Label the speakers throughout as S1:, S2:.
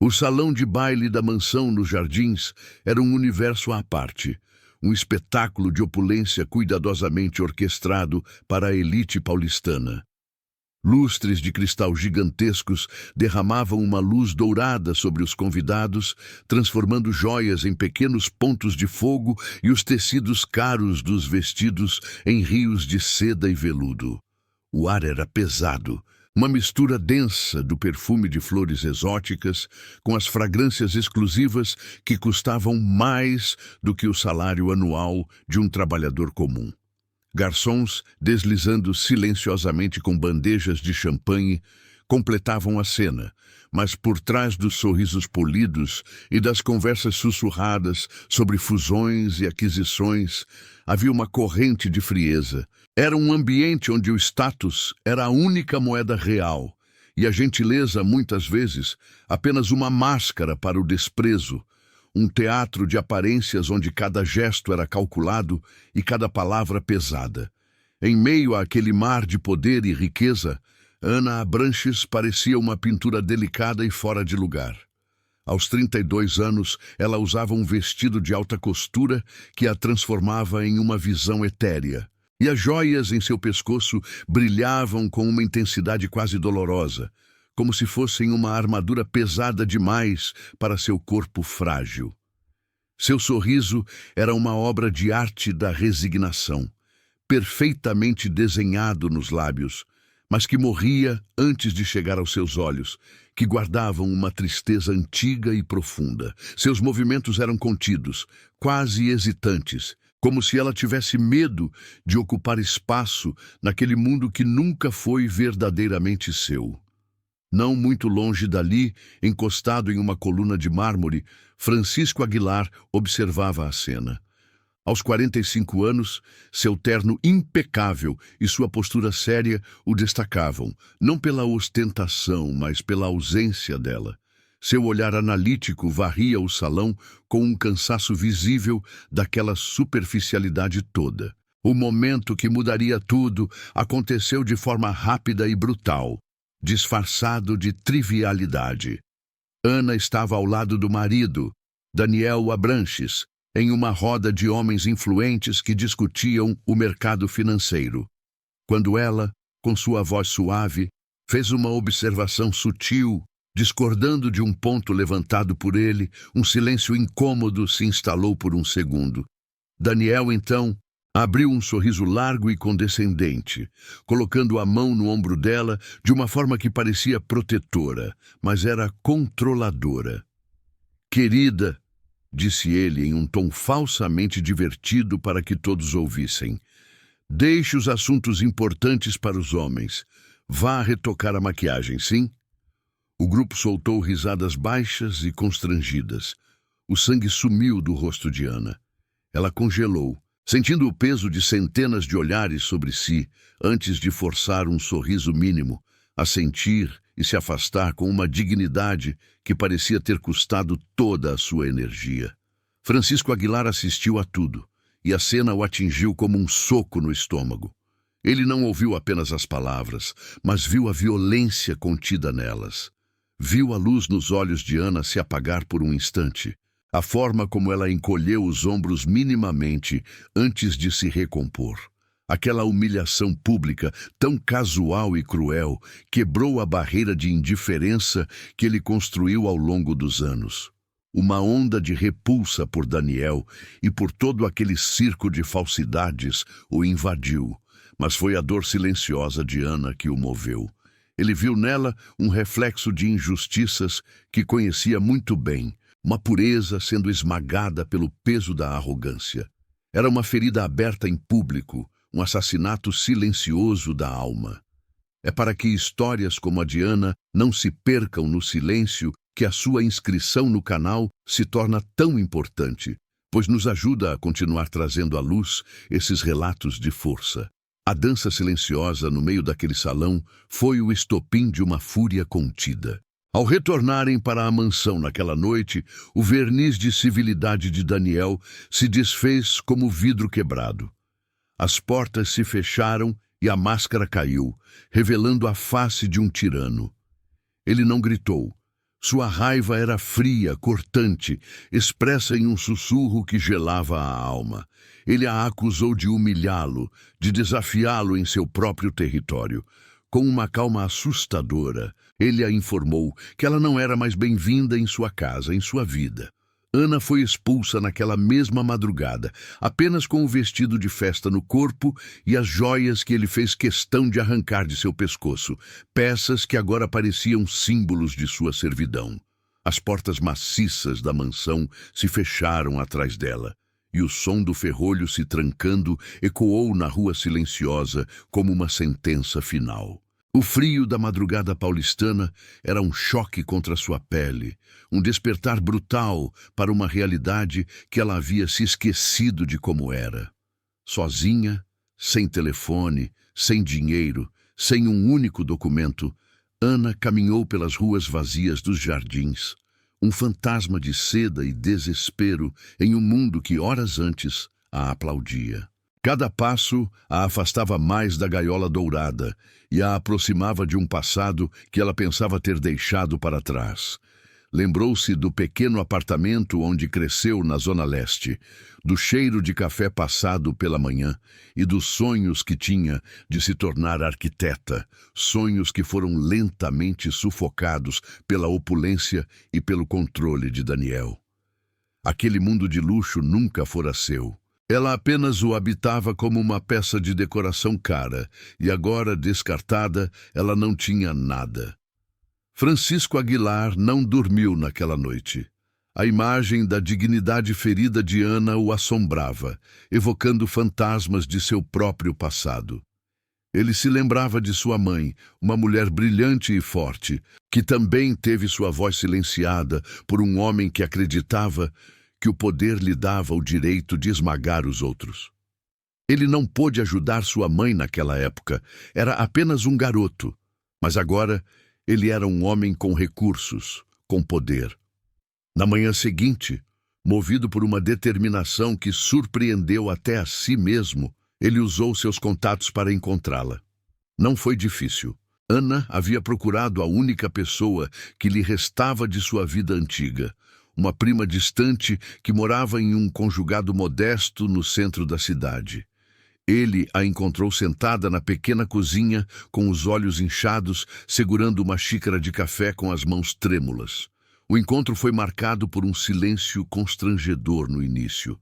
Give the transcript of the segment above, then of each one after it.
S1: O salão de baile da mansão nos Jardins era um universo à parte, um espetáculo de opulência cuidadosamente orquestrado para a elite paulistana. Lustres de cristal gigantescos derramavam uma luz dourada sobre os convidados, transformando joias em pequenos pontos de fogo e os tecidos caros dos vestidos em rios de seda e veludo. O ar era pesado, uma mistura densa do perfume de flores exóticas com as fragrâncias exclusivas que custavam mais do que o salário anual de um trabalhador comum. Garçons, deslizando silenciosamente com bandejas de champanhe, completavam a cena, mas por trás dos sorrisos polidos e das conversas sussurradas sobre fusões e aquisições, havia uma corrente de frieza. Era um ambiente onde o status era a única moeda real, e a gentileza, muitas vezes, apenas uma máscara para o desprezo, um teatro de aparências onde cada gesto era calculado e cada palavra pesada. Em meio àquele mar de poder e riqueza, Ana Abranches parecia uma pintura delicada e fora de lugar. Aos 32 anos, ela usava um vestido de alta costura que a transformava em uma visão etérea. E as joias em seu pescoço brilhavam com uma intensidade quase dolorosa, como se fossem uma armadura pesada demais para seu corpo frágil. Seu sorriso era uma obra de arte da resignação, perfeitamente desenhado nos lábios, mas que morria antes de chegar aos seus olhos, que guardavam uma tristeza antiga e profunda. Seus movimentos eram contidos, quase hesitantes, como se ela tivesse medo de ocupar espaço naquele mundo que nunca foi verdadeiramente seu. Não muito longe dali, encostado em uma coluna de mármore, Francisco Aguilar observava a cena. Aos 45 anos, seu terno impecável e sua postura séria o destacavam, não pela ostentação, mas pela ausência dela. Seu olhar analítico varria o salão com um cansaço visível daquela superficialidade toda. O momento que mudaria tudo aconteceu de forma rápida e brutal, disfarçado de trivialidade. Ana estava ao lado do marido, Daniel Abranches, em uma roda de homens influentes que discutiam o mercado financeiro. Quando ela, com sua voz suave, fez uma observação sutil, discordando de um ponto levantado por ele, um silêncio incômodo se instalou por um segundo. Daniel, então, abriu um sorriso largo e condescendente, colocando a mão no ombro dela de uma forma que parecia protetora, mas era controladora. "Querida", disse ele em um tom falsamente divertido para que todos ouvissem, "deixe os assuntos importantes para os homens. Vá retocar a maquiagem, sim?" O grupo soltou risadas baixas e constrangidas. O sangue sumiu do rosto de Ana. Ela congelou, sentindo o peso de centenas de olhares sobre si, antes de forçar um sorriso mínimo, assentir e se afastar com uma dignidade que parecia ter custado toda a sua energia. Francisco Aguilar assistiu a tudo, e a cena o atingiu como um soco no estômago. Ele não ouviu apenas as palavras, mas viu a violência contida nelas. Viu a luz nos olhos de Ana se apagar por um instante, a forma como ela encolheu os ombros minimamente antes de se recompor. Aquela humilhação pública, tão casual e cruel, quebrou a barreira de indiferença que ele construiu ao longo dos anos. Uma onda de repulsa por Daniel e por todo aquele circo de falsidades o invadiu, mas foi a dor silenciosa de Ana que o moveu. Ele viu nela um reflexo de injustiças que conhecia muito bem, uma pureza sendo esmagada pelo peso da arrogância. Era uma ferida aberta em público, um assassinato silencioso da alma. É para que histórias como a de Ana não se percam no silêncio que a sua inscrição no canal se torna tão importante, pois nos ajuda a continuar trazendo à luz esses relatos de força. A dança silenciosa no meio daquele salão foi o estopim de uma fúria contida. Ao retornarem para a mansão naquela noite, o verniz de civilidade de Daniel se desfez como vidro quebrado. As portas se fecharam e a máscara caiu, revelando a face de um tirano. Ele não gritou, Sua raiva era fria, cortante, expressa em um sussurro que gelava a alma. Ele a acusou de humilhá-lo, de desafiá-lo em seu próprio território. Com uma calma assustadora, ele a informou que ela não era mais bem-vinda em sua casa, em sua vida. Ana foi expulsa naquela mesma madrugada, apenas com o vestido de festa no corpo e as joias que ele fez questão de arrancar de seu pescoço, peças que agora pareciam símbolos de sua servidão. As portas maciças da mansão se fecharam atrás dela, e o som do ferrolho se trancando ecoou na rua silenciosa como uma sentença final. O frio da madrugada paulistana era um choque contra sua pele, um despertar brutal para uma realidade que ela havia se esquecido de como era. Sozinha, sem telefone, sem dinheiro, sem um único documento, Ana caminhou pelas ruas vazias dos jardins, um fantasma de seda e desespero em um mundo que horas antes a aplaudia. Cada passo a afastava mais da gaiola dourada e a aproximava de um passado que ela pensava ter deixado para trás. Lembrou-se do pequeno apartamento onde cresceu na Zona Leste, do cheiro de café passado pela manhã e dos sonhos que tinha de se tornar arquiteta, sonhos que foram lentamente sufocados pela opulência e pelo controle de Daniel. Aquele mundo de luxo nunca fora seu. Ela apenas o habitava como uma peça de decoração cara, e agora, descartada, ela não tinha nada. Francisco Aguilar não dormiu naquela noite. A imagem da dignidade ferida de Ana o assombrava, evocando fantasmas de seu próprio passado. Ele se lembrava de sua mãe, uma mulher brilhante e forte, que também teve sua voz silenciada por um homem que acreditava que o poder lhe dava o direito de esmagar os outros. Ele não pôde ajudar sua mãe naquela época, era apenas um garoto, mas agora ele era um homem com recursos, com poder. Na manhã seguinte, movido por uma determinação que surpreendeu até a si mesmo, ele usou seus contatos para encontrá-la. Não foi difícil. Ana havia procurado a única pessoa que lhe restava de sua vida antiga, uma prima distante que morava em um conjugado modesto no centro da cidade. Ele a encontrou sentada na pequena cozinha, com os olhos inchados, segurando uma xícara de café com as mãos trêmulas. O encontro foi marcado por um silêncio constrangedor no início.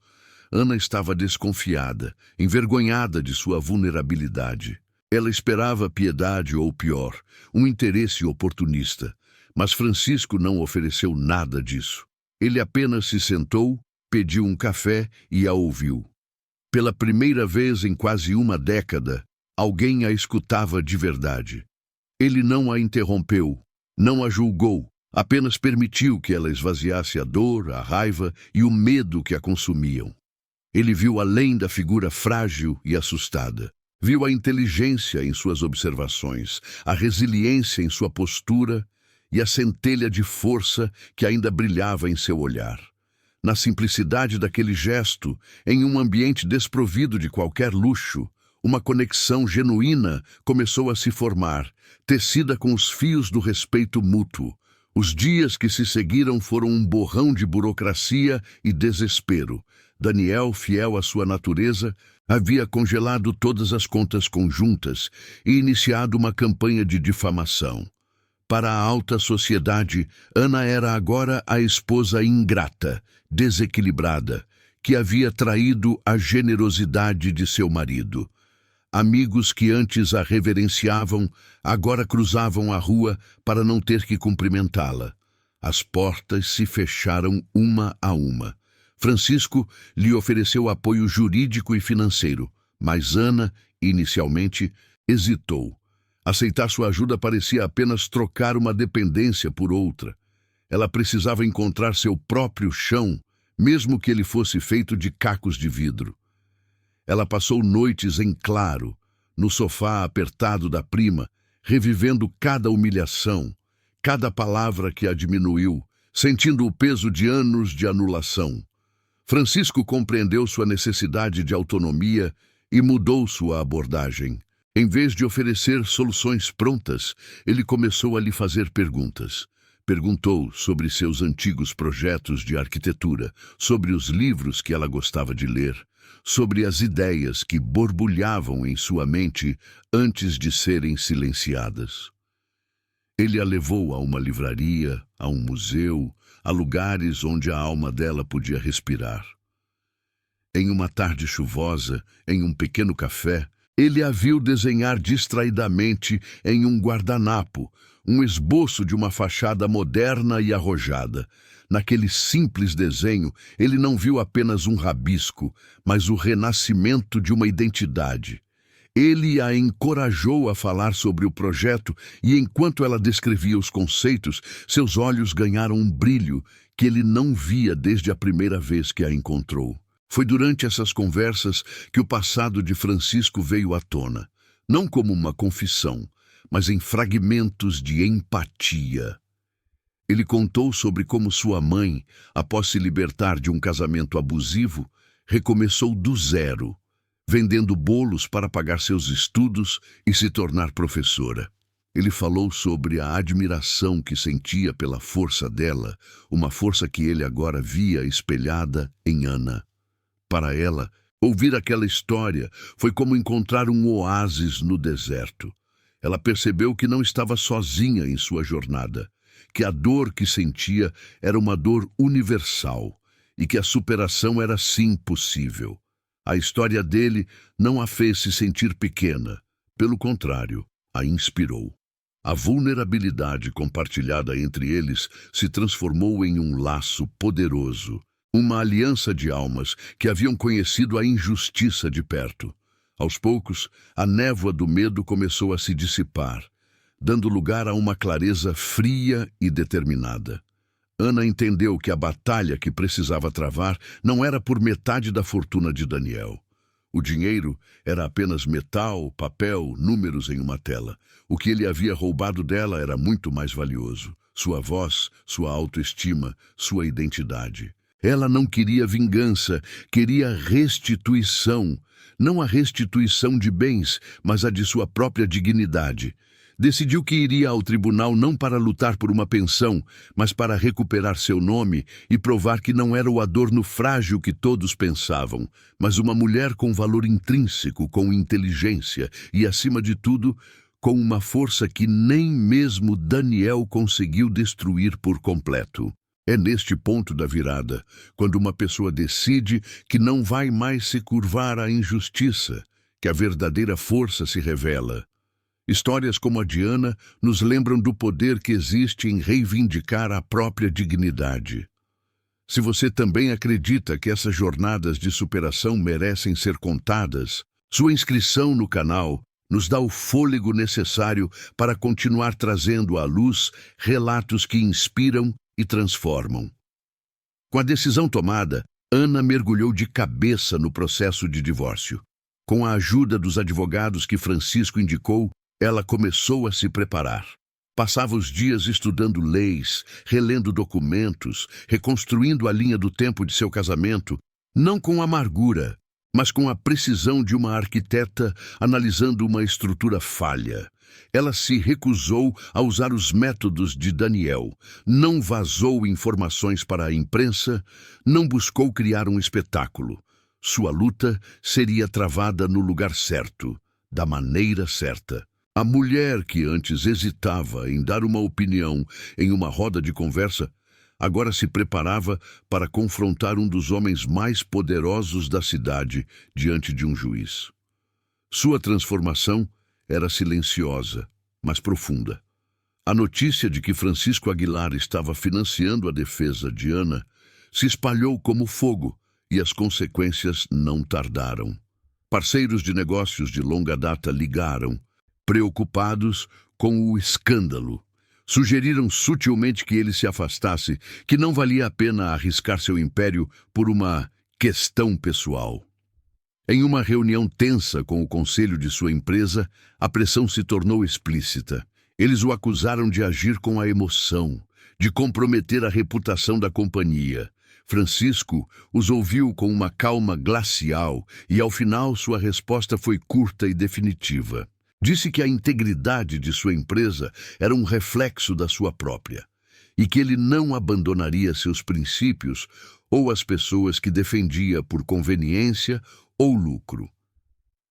S1: Ana estava desconfiada, envergonhada de sua vulnerabilidade. Ela esperava piedade ou pior, um interesse oportunista, mas Francisco não ofereceu nada disso. Ele apenas se sentou, pediu um café e a ouviu. Pela primeira vez em quase uma década, alguém a escutava de verdade. Ele não a interrompeu, não a julgou, apenas permitiu que ela esvaziasse a dor, a raiva e o medo que a consumiam. Ele viu além da figura frágil e assustada. Viu a inteligência em suas observações, a resiliência em sua postura e a centelha de força que ainda brilhava em seu olhar. Na simplicidade daquele gesto, em um ambiente desprovido de qualquer luxo, uma conexão genuína começou a se formar, tecida com os fios do respeito mútuo. Os dias que se seguiram foram um borrão de burocracia e desespero. Daniel, fiel à sua natureza, havia congelado todas as contas conjuntas e iniciado uma campanha de difamação. Para a alta sociedade, Ana era agora a esposa ingrata, desequilibrada, que havia traído a generosidade de seu marido. Amigos que antes a reverenciavam, agora cruzavam a rua para não ter que cumprimentá-la. As portas se fecharam uma a uma. Francisco lhe ofereceu apoio jurídico e financeiro, mas Ana, inicialmente, hesitou. Aceitar sua ajuda parecia apenas trocar uma dependência por outra. Ela precisava encontrar seu próprio chão, mesmo que ele fosse feito de cacos de vidro. Ela passou noites em claro, no sofá apertado da prima, revivendo cada humilhação, cada palavra que a diminuiu, sentindo o peso de anos de anulação. Francisco compreendeu sua necessidade de autonomia e mudou sua abordagem. Em vez de oferecer soluções prontas, ele começou a lhe fazer perguntas. Perguntou sobre seus antigos projetos de arquitetura, sobre os livros que ela gostava de ler, sobre as ideias que borbulhavam em sua mente antes de serem silenciadas. Ele a levou a uma livraria, a um museu, a lugares onde a alma dela podia respirar. Em uma tarde chuvosa, em um pequeno café, ele a viu desenhar distraidamente em um guardanapo, um esboço de uma fachada moderna e arrojada. Naquele simples desenho, ele não viu apenas um rabisco, mas o renascimento de uma identidade. Ele a encorajou a falar sobre o projeto e, enquanto ela descrevia os conceitos, seus olhos ganharam um brilho que ele não via desde a primeira vez que a encontrou. Foi durante essas conversas que o passado de Francisco veio à tona, não como uma confissão, mas em fragmentos de empatia. Ele contou sobre como sua mãe, após se libertar de um casamento abusivo, recomeçou do zero, vendendo bolos para pagar seus estudos e se tornar professora. Ele falou sobre a admiração que sentia pela força dela, uma força que ele agora via espelhada em Ana. Para ela, ouvir aquela história foi como encontrar um oásis no deserto. Ela percebeu que não estava sozinha em sua jornada, que a dor que sentia era uma dor universal e que a superação era sim possível. A história dele não a fez se sentir pequena, pelo contrário, a inspirou. A vulnerabilidade compartilhada entre eles se transformou em um laço poderoso, uma aliança de almas que haviam conhecido a injustiça de perto. Aos poucos, a névoa do medo começou a se dissipar, dando lugar a uma clareza fria e determinada. Ana entendeu que a batalha que precisava travar não era por metade da fortuna de Daniel. O dinheiro era apenas metal, papel, números em uma tela. O que ele havia roubado dela era muito mais valioso. Sua voz, sua autoestima, sua identidade. Ela não queria vingança, queria restituição. Não a restituição de bens, mas a de sua própria dignidade. Decidiu que iria ao tribunal não para lutar por uma pensão, mas para recuperar seu nome e provar que não era o adorno frágil que todos pensavam, mas uma mulher com valor intrínseco, com inteligência e, acima de tudo, com uma força que nem mesmo Daniel conseguiu destruir por completo. É neste ponto da virada, quando uma pessoa decide que não vai mais se curvar à injustiça, que a verdadeira força se revela. Histórias como a de Ana nos lembram do poder que existe em reivindicar a própria dignidade. Se você também acredita que essas jornadas de superação merecem ser contadas, sua inscrição no canal nos dá o fôlego necessário para continuar trazendo à luz relatos que inspiram e transformam. Com a decisão tomada, Ana mergulhou de cabeça no processo de divórcio. Com a ajuda dos advogados que Francisco indicou, ela começou a se preparar. Passava os dias estudando leis, relendo documentos, reconstruindo a linha do tempo de seu casamento, não com amargura, mas com a precisão de uma arquiteta analisando uma estrutura falha. Ela se recusou a usar os métodos de Daniel, não vazou informações para a imprensa, não buscou criar um espetáculo. Sua luta seria travada no lugar certo, da maneira certa. A mulher que antes hesitava em dar uma opinião em uma roda de conversa, agora se preparava para confrontar um dos homens mais poderosos da cidade diante de um juiz. Sua transformação era silenciosa, mas profunda. A notícia de que Francisco Aguilar estava financiando a defesa de Ana se espalhou como fogo e as consequências não tardaram. Parceiros de negócios de longa data ligaram, preocupados com o escândalo. Sugeriram sutilmente que ele se afastasse, que não valia a pena arriscar seu império por uma questão pessoal. Em uma reunião tensa com o conselho de sua empresa, a pressão se tornou explícita. Eles o acusaram de agir com a emoção, de comprometer a reputação da companhia. Francisco os ouviu com uma calma glacial e, ao final, sua resposta foi curta e definitiva. Disse que a integridade de sua empresa era um reflexo da sua própria, e que ele não abandonaria seus princípios ou as pessoas que defendia por conveniência ou lucro.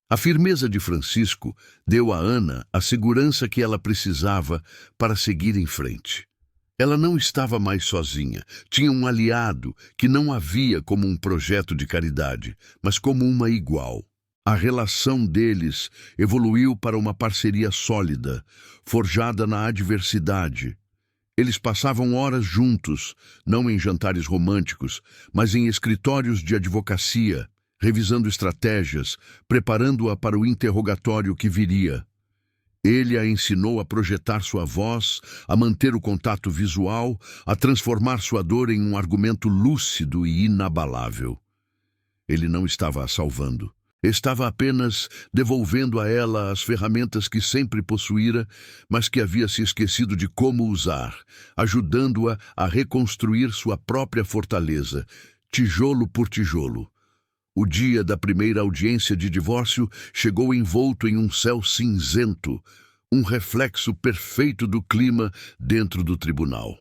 S1: A firmeza de Francisco deu a Ana a segurança que ela precisava para seguir em frente. Ela não estava mais sozinha, tinha um aliado que não a via como um projeto de caridade, mas como uma igual. A relação deles evoluiu para uma parceria sólida, forjada na adversidade. Eles passavam horas juntos, não em jantares românticos, mas em escritórios de advocacia, revisando estratégias, preparando-a para o interrogatório que viria. Ele a ensinou a projetar sua voz, a manter o contato visual, a transformar sua dor em um argumento lúcido e inabalável. Ele não estava a salvando. Estava apenas devolvendo a ela as ferramentas que sempre possuíra, mas que havia se esquecido de como usar, ajudando-a a reconstruir sua própria fortaleza, tijolo por tijolo. O dia da primeira audiência de divórcio chegou envolto em um céu cinzento, um reflexo perfeito do clima dentro do tribunal.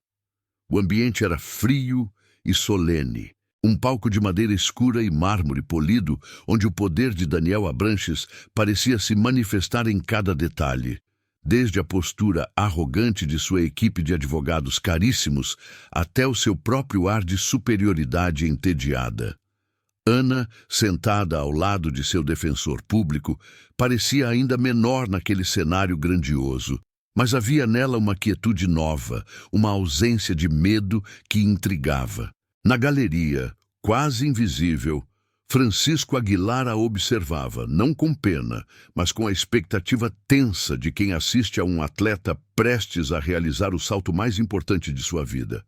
S1: O ambiente era frio e solene. Um palco de madeira escura e mármore polido, onde o poder de Daniel Abranches parecia se manifestar em cada detalhe, desde a postura arrogante de sua equipe de advogados caríssimos até o seu próprio ar de superioridade entediada. Ana, sentada ao lado de seu defensor público, parecia ainda menor naquele cenário grandioso, mas havia nela uma quietude nova, uma ausência de medo que intrigava. Na galeria, quase invisível, Francisco Aguilar a observava, não com pena, mas com a expectativa tensa de quem assiste a um atleta prestes a realizar o salto mais importante de sua vida.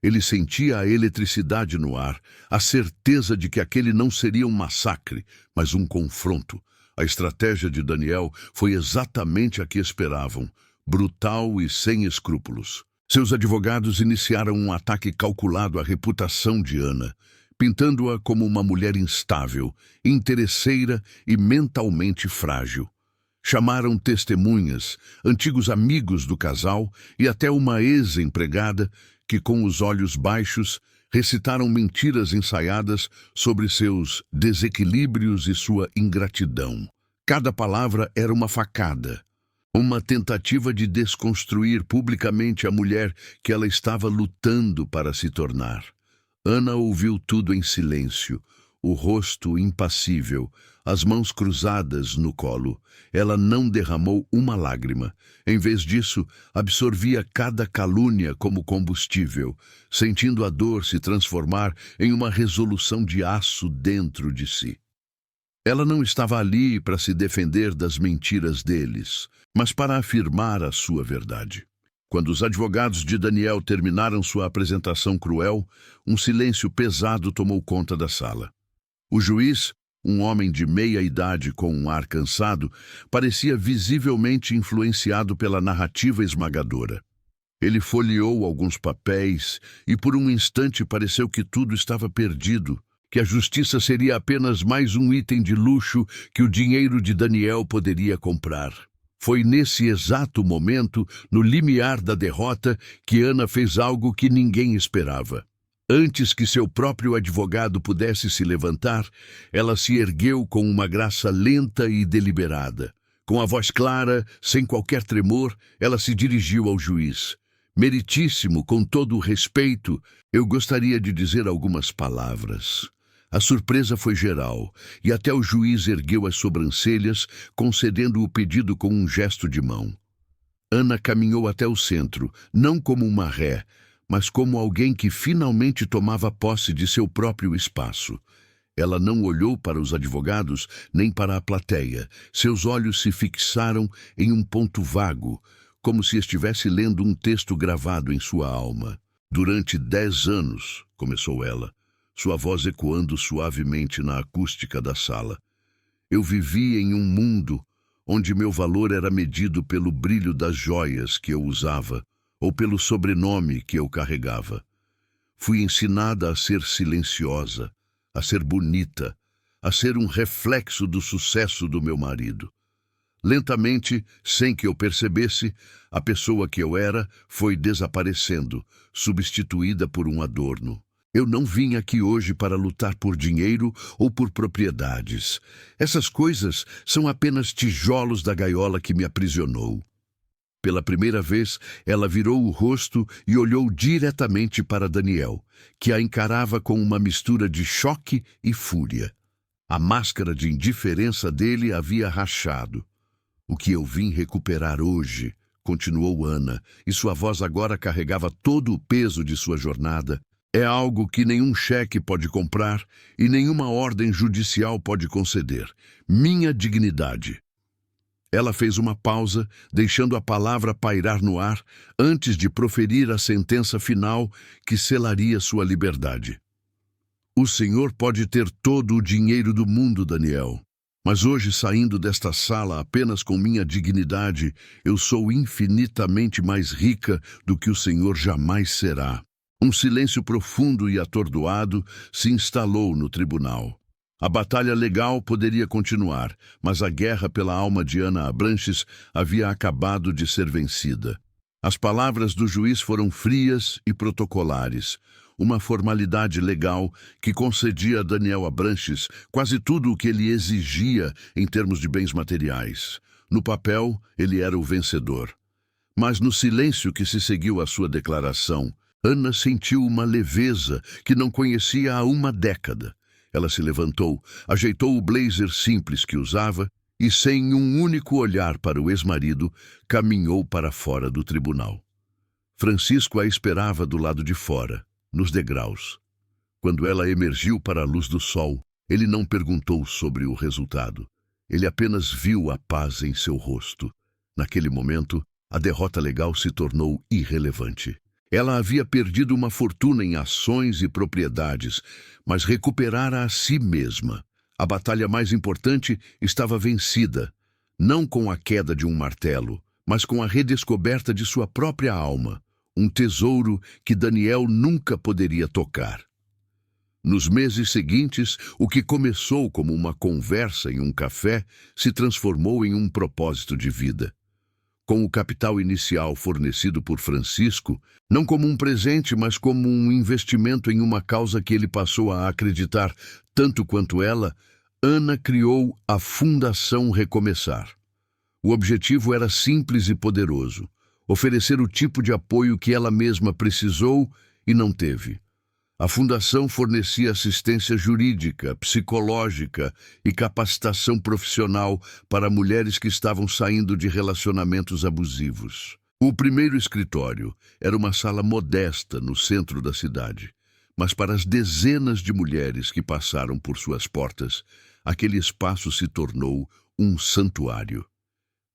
S1: Ele sentia a eletricidade no ar, a certeza de que aquele não seria um massacre, mas um confronto. A estratégia de Daniel foi exatamente a que esperavam, brutal e sem escrúpulos. Seus advogados iniciaram um ataque calculado à reputação de Ana, pintando-a como uma mulher instável, interesseira e mentalmente frágil. Chamaram testemunhas, antigos amigos do casal e até uma ex-empregada que, com os olhos baixos, recitaram mentiras ensaiadas sobre seus desequilíbrios e sua ingratidão. Cada palavra era uma facada. Uma tentativa de desconstruir publicamente a mulher que ela estava lutando para se tornar. Ana ouviu tudo em silêncio, o rosto impassível, as mãos cruzadas no colo. Ela não derramou uma lágrima. Em vez disso, absorvia cada calúnia como combustível, sentindo a dor se transformar em uma resolução de aço dentro de si. Ela não estava ali para se defender das mentiras deles, mas para afirmar a sua verdade. Quando os advogados de Daniel terminaram sua apresentação cruel, um silêncio pesado tomou conta da sala. O juiz, um homem de meia idade com um ar cansado, parecia visivelmente influenciado pela narrativa esmagadora. Ele folheou alguns papéis e por um instante pareceu que tudo estava perdido, que a justiça seria apenas mais um item de luxo que o dinheiro de Daniel poderia comprar. Foi nesse exato momento, no limiar da derrota, que Ana fez algo que ninguém esperava. Antes que seu próprio advogado pudesse se levantar, ela se ergueu com uma graça lenta e deliberada. Com a voz clara, sem qualquer tremor, ela se dirigiu ao juiz. Meritíssimo, com todo o respeito, eu gostaria de dizer algumas palavras. A surpresa foi geral, e até o juiz ergueu as sobrancelhas, concedendo o pedido com um gesto de mão. Ana caminhou até o centro, não como uma ré, mas como alguém que finalmente tomava posse de seu próprio espaço. Ela não olhou para os advogados nem para a plateia. Seus olhos se fixaram em um ponto vago, como se estivesse lendo um texto gravado em sua alma. Durante 10 anos, começou ela, sua voz ecoando suavemente na acústica da sala. Eu vivi em um mundo onde meu valor era medido pelo brilho das joias que eu usava ou pelo sobrenome que eu carregava. Fui ensinada a ser silenciosa, a ser bonita, a ser um reflexo do sucesso do meu marido. Lentamente, sem que eu percebesse, a pessoa que eu era foi desaparecendo, substituída por um adorno. Eu não vim aqui hoje para lutar por dinheiro ou por propriedades. Essas coisas são apenas tijolos da gaiola que me aprisionou. Pela primeira vez, ela virou o rosto e olhou diretamente para Daniel, que a encarava com uma mistura de choque e fúria. A máscara de indiferença dele havia rachado. O que eu vim recuperar hoje, continuou Ana, e sua voz agora carregava todo o peso de sua jornada, é algo que nenhum cheque pode comprar e nenhuma ordem judicial pode conceder. Minha dignidade. Ela fez uma pausa, deixando a palavra pairar no ar, antes de proferir a sentença final que selaria sua liberdade. O senhor pode ter todo o dinheiro do mundo, Daniel. Mas hoje, saindo desta sala apenas com minha dignidade, eu sou infinitamente mais rica do que o senhor jamais será. Um silêncio profundo e atordoado se instalou no tribunal. A batalha legal poderia continuar, mas a guerra pela alma de Ana Abranches havia acabado de ser vencida. As palavras do juiz foram frias e protocolares, uma formalidade legal que concedia a Daniel Abranches quase tudo o que ele exigia em termos de bens materiais. No papel, ele era o vencedor. Mas no silêncio que se seguiu à sua declaração, Ana sentiu uma leveza que não conhecia há uma década. Ela se levantou, ajeitou o blazer simples que usava e, sem um único olhar para o ex-marido, caminhou para fora do tribunal. Francisco a esperava do lado de fora, nos degraus. Quando ela emergiu para a luz do sol, ele não perguntou sobre o resultado. Ele apenas viu a paz em seu rosto. Naquele momento, a derrota legal se tornou irrelevante. Ela havia perdido uma fortuna em ações e propriedades, mas recuperara a si mesma. A batalha mais importante estava vencida, não com a queda de um martelo, mas com a redescoberta de sua própria alma, um tesouro que Daniel nunca poderia tocar. Nos meses seguintes, o que começou como uma conversa em um café se transformou em um propósito de vida. Com o capital inicial fornecido por Francisco, não como um presente, mas como um investimento em uma causa que ele passou a acreditar tanto quanto ela, Ana criou a Fundação Recomeçar. O objetivo era simples e poderoso: oferecer o tipo de apoio que ela mesma precisou e não teve. A Fundação fornecia assistência jurídica, psicológica e capacitação profissional para mulheres que estavam saindo de relacionamentos abusivos. O primeiro escritório era uma sala modesta no centro da cidade, mas para as dezenas de mulheres que passaram por suas portas, aquele espaço se tornou um santuário.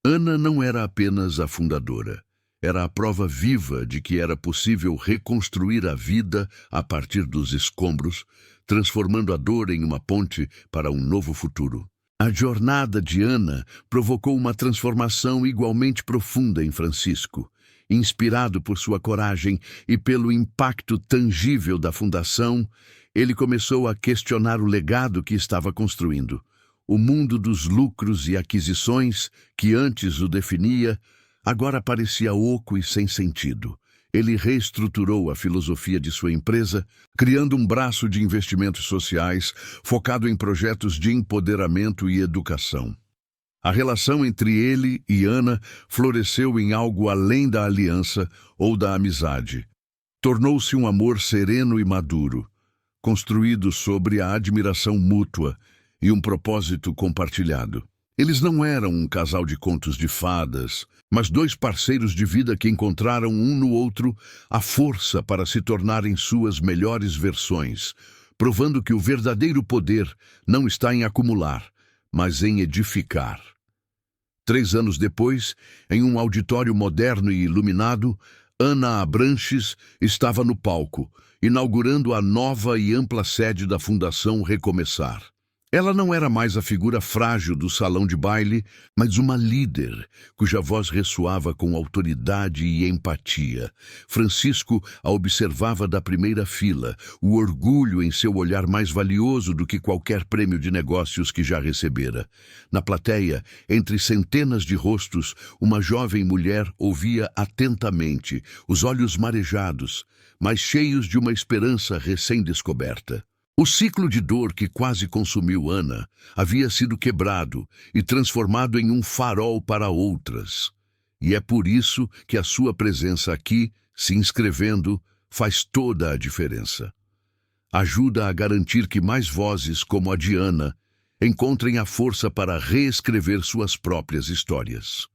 S1: Ana não era apenas a fundadora. Era a prova viva de que era possível reconstruir a vida a partir dos escombros, transformando a dor em uma ponte para um novo futuro. A jornada de Ana provocou uma transformação igualmente profunda em Francisco. Inspirado por sua coragem e pelo impacto tangível da fundação, ele começou a questionar o legado que estava construindo. O mundo dos lucros e aquisições, que antes o definia, agora parecia oco e sem sentido. Ele reestruturou a filosofia de sua empresa, criando um braço de investimentos sociais focado em projetos de empoderamento e educação. A relação entre ele e Ana floresceu em algo além da aliança ou da amizade. Tornou-se um amor sereno e maduro, construído sobre a admiração mútua e um propósito compartilhado. Eles não eram um casal de contos de fadas, mas dois parceiros de vida que encontraram um no outro a força para se tornarem suas melhores versões, provando que o verdadeiro poder não está em acumular, mas em edificar. 3 anos depois, em um auditório moderno e iluminado, Ana Abranches estava no palco, inaugurando a nova e ampla sede da Fundação Recomeçar. Ela não era mais a figura frágil do salão de baile, mas uma líder, cuja voz ressoava com autoridade e empatia. Francisco a observava da primeira fila, o orgulho em seu olhar mais valioso do que qualquer prêmio de negócios que já recebera. Na plateia, entre centenas de rostos, uma jovem mulher ouvia atentamente, os olhos marejados, mas cheios de uma esperança recém-descoberta. O ciclo de dor que quase consumiu Ana havia sido quebrado e transformado em um farol para outras. E é por isso que a sua presença aqui, se inscrevendo, faz toda a diferença. Ajuda a garantir que mais vozes como a de Ana encontrem a força para reescrever suas próprias histórias.